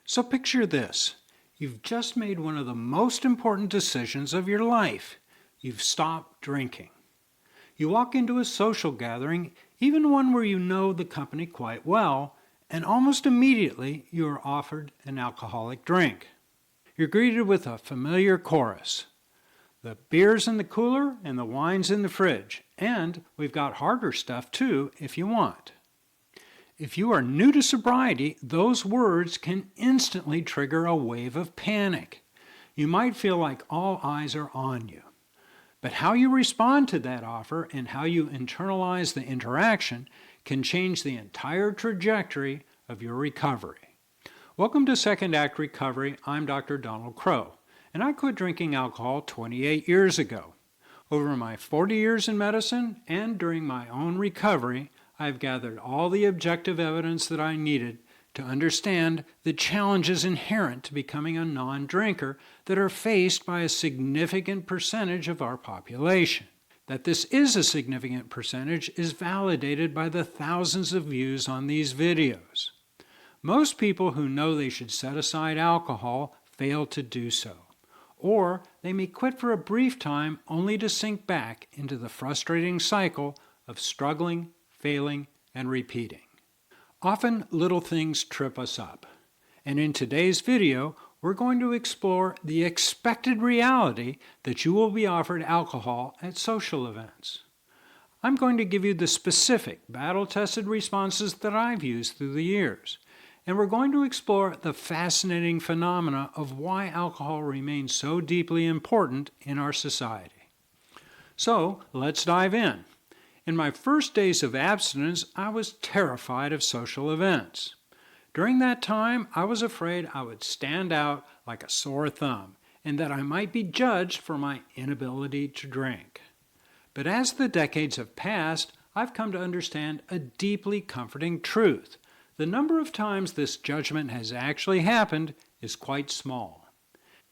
So picture this. You've just made one of the most important decisions of your life. You've stopped drinking. You walk into a social gathering, even one where you know the company quite well, and almost immediately you are offered an alcoholic drink. You're greeted with a familiar chorus. The beer's in the cooler and the wine's in the fridge, and we've got harder stuff too if you want. If you are new to sobriety, those words can instantly trigger a wave of panic. You might feel like all eyes are on you. But how you respond to that offer and how you internalize the interaction can change the entire trajectory of your recovery. Welcome to Second Act Recovery. I'm Dr. Donald Crow, and I quit drinking alcohol 28 years ago. Over my 40 years in medicine and during my own recovery, I've gathered all the objective evidence that I needed to understand the challenges inherent to becoming a non-drinker that are faced by a significant percentage of our population. That this is a significant percentage is validated by the thousands of views on these videos. Most people who know they should set aside alcohol fail to do so, or they may quit for a brief time only to sink back into the frustrating cycle of struggling, failing, and repeating. Often little things trip us up, and in today's video we're going to explore the expected reality that you will be offered alcohol at social events. I'm going to give you the specific battle-tested responses that I've used through the years, and we're going to explore the fascinating phenomena of why alcohol remains so deeply important in our society. So let's dive in. In my first days of abstinence, I was terrified of social events. During that time, I was afraid I would stand out like a sore thumb and that I might be judged for my inability to drink. But as the decades have passed, I've come to understand a deeply comforting truth. The number of times this judgment has actually happened is quite small.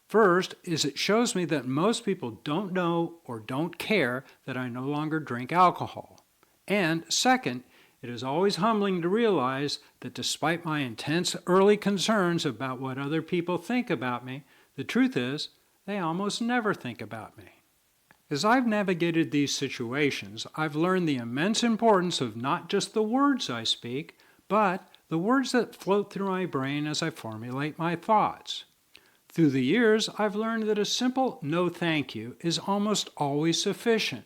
First is it shows me that most people don't know or don't care that I no longer drink alcohol. And second, it is always humbling to realize that despite my intense early concerns about what other people think about me, the truth is they almost never think about me. As I've navigated these situations, I've learned the immense importance of not just the words I speak, but the words that float through my brain as I formulate my thoughts. Through the years, I've learned that a simple no thank you is almost always sufficient.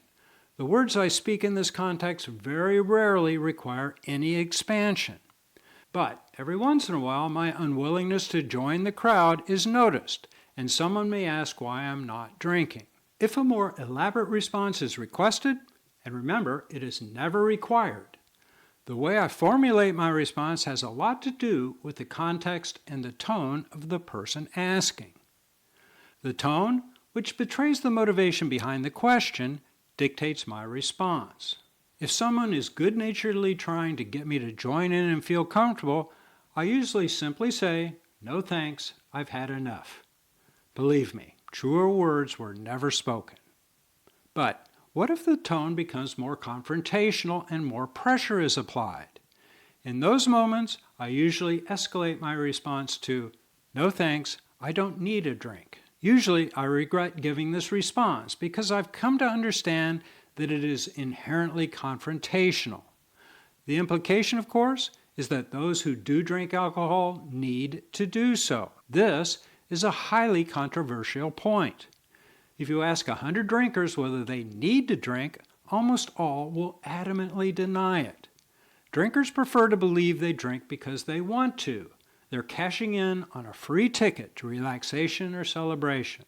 The words I speak in this context very rarely require any expansion. But every once in a while, my unwillingness to join the crowd is noticed, and someone may ask why I'm not drinking. If a more elaborate response is requested, and remember, it is never required, the way I formulate my response has a lot to do with the context and the tone of the person asking. The tone, which betrays the motivation behind the question, dictates my response. If someone is good-naturedly trying to get me to join in and feel comfortable, I usually simply say, "No thanks, I've had enough." Believe me, truer words were never spoken. But what if the tone becomes more confrontational and more pressure is applied? In those moments, I usually escalate my response to, "No thanks, I don't need a drink." Usually, I regret giving this response because I've come to understand that it is inherently confrontational. The implication, of course, is that those who do drink alcohol need to do so. This is a highly controversial point. If you ask 100 drinkers whether they need to drink, almost all will adamantly deny it. Drinkers prefer to believe they drink because they want to. They're cashing in on a free ticket to relaxation or celebration.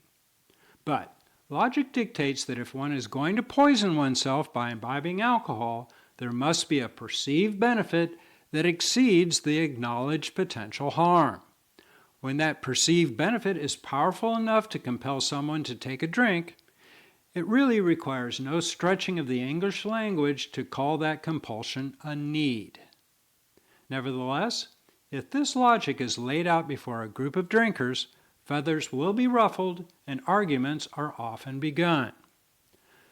But logic dictates that if one is going to poison oneself by imbibing alcohol, there must be a perceived benefit that exceeds the acknowledged potential harm. When that perceived benefit is powerful enough to compel someone to take a drink, it really requires no stretching of the English language to call that compulsion a need. Nevertheless, if this logic is laid out before a group of drinkers, feathers will be ruffled and arguments are often begun.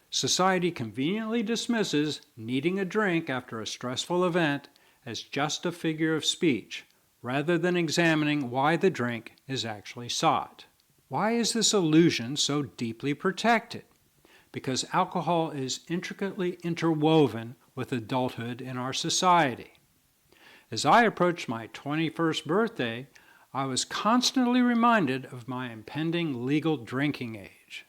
Society conveniently dismisses needing a drink after a stressful event as just a figure of speech, rather than examining why the drink is actually sought. Why is this illusion so deeply protected? Because alcohol is intricately interwoven with adulthood in our society. As I approached my 21st birthday, I was constantly reminded of my impending legal drinking age.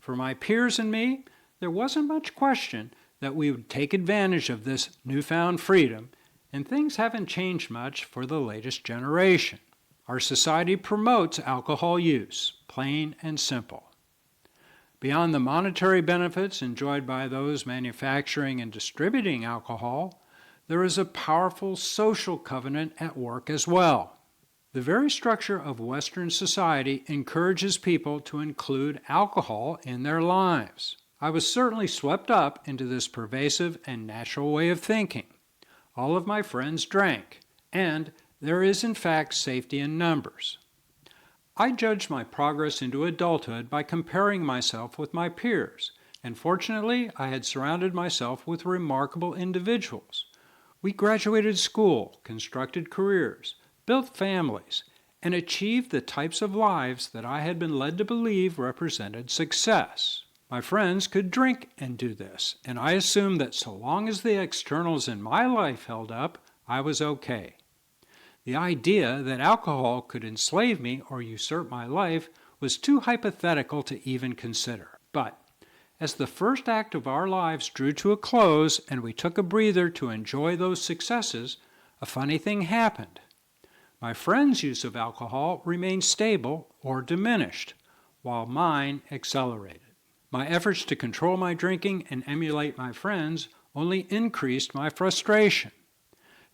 For my peers and me, there wasn't much question that we would take advantage of this newfound freedom, and things haven't changed much for the latest generation. Our society promotes alcohol use, plain and simple. Beyond the monetary benefits enjoyed by those manufacturing and distributing alcohol, there is a powerful social covenant at work as well. The very structure of Western society encourages people to include alcohol in their lives. I was certainly swept up into this pervasive and natural way of thinking. All of my friends drank, and there is in fact safety in numbers. I judged my progress into adulthood by comparing myself with my peers, and fortunately I had surrounded myself with remarkable individuals. We graduated school, constructed careers, built families, and achieved the types of lives that I had been led to believe represented success. My friends could drink and do this, and I assumed that so long as the externals in my life held up, I was okay. The idea that alcohol could enslave me or usurp my life was too hypothetical to even consider. But as the first act of our lives drew to a close and we took a breather to enjoy those successes, a funny thing happened. My friends' use of alcohol remained stable or diminished, while mine accelerated. My efforts to control my drinking and emulate my friends only increased my frustration.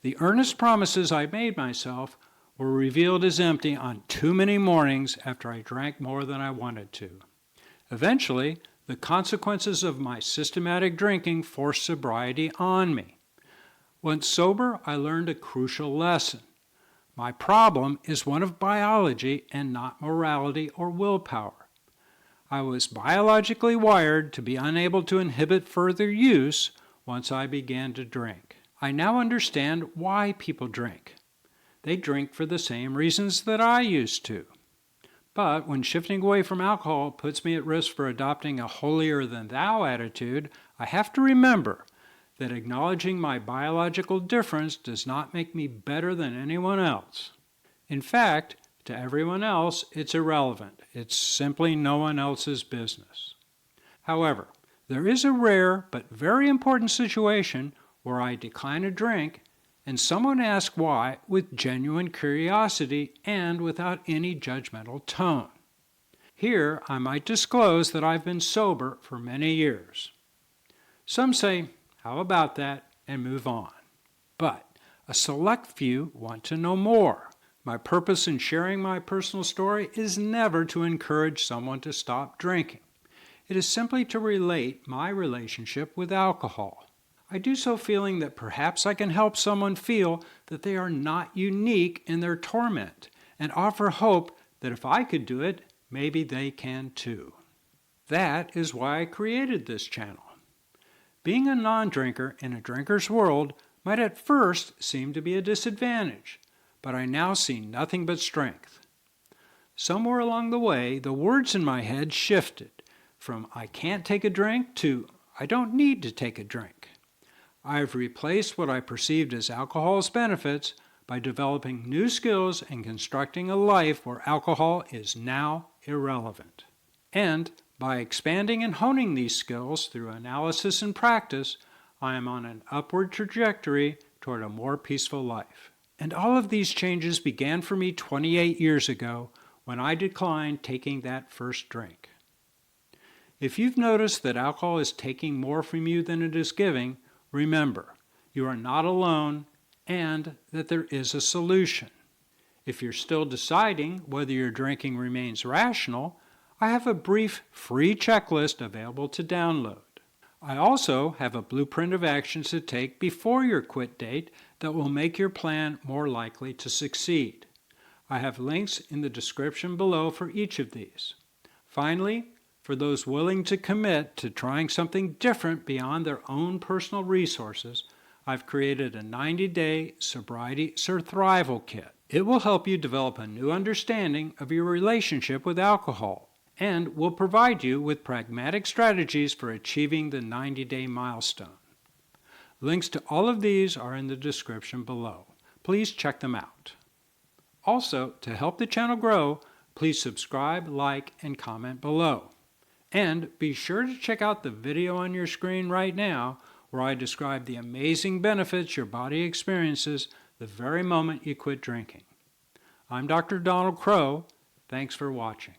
The earnest promises I made myself were revealed as empty on too many mornings after I drank more than I wanted to. Eventually, the consequences of my systematic drinking forced sobriety on me. Once sober, I learned a crucial lesson. My problem is one of biology and not morality or willpower. I was biologically wired to be unable to inhibit further use once I began to drink. I now understand why people drink. They drink for the same reasons that I used to. But when shifting away from alcohol puts me at risk for adopting a holier-than-thou attitude, I have to remember that acknowledging my biological difference does not make me better than anyone else. In fact, to everyone else, it's irrelevant. It's simply no one else's business. However, there is a rare but very important situation where I decline a drink and someone asks why with genuine curiosity and without any judgmental tone. Here, I might disclose that I've been sober for many years. Some say, "How about that?" and move on. But a select few want to know more. My purpose in sharing my personal story is never to encourage someone to stop drinking. It is simply to relate my relationship with alcohol. I do so feeling that perhaps I can help someone feel that they are not unique in their torment and offer hope that if I could do it, maybe they can too. That is why I created this channel. Being a non-drinker in a drinker's world might at first seem to be a disadvantage, but I now see nothing but strength. Somewhere along the way, the words in my head shifted from "I can't take a drink" to "I don't need to take a drink." I have replaced what I perceived as alcohol's benefits by developing new skills and constructing a life where alcohol is now irrelevant. And by expanding and honing these skills through analysis and practice, I am on an upward trajectory toward a more peaceful life. And all of these changes began for me 28 years ago when I declined taking that first drink. If you've noticed that alcohol is taking more from you than it is giving, remember, you are not alone and that there is a solution. If you're still deciding whether your drinking remains rational, I have a brief free checklist available to download. I also have a blueprint of actions to take before your quit date that will make your plan more likely to succeed. I have links in the description below for each of these. Finally, for those willing to commit to trying something different beyond their own personal resources, I've created a 90-day sobriety survival kit. It will help you develop a new understanding of your relationship with alcohol and will provide you with pragmatic strategies for achieving the 90-day milestone. Links to all of these are in the description below. Please check them out. Also, to help the channel grow, please subscribe, like, and comment below. And be sure to check out the video on your screen right now where I describe the amazing benefits your body experiences the very moment you quit drinking. I'm Dr. Donald Crow. Thanks for watching.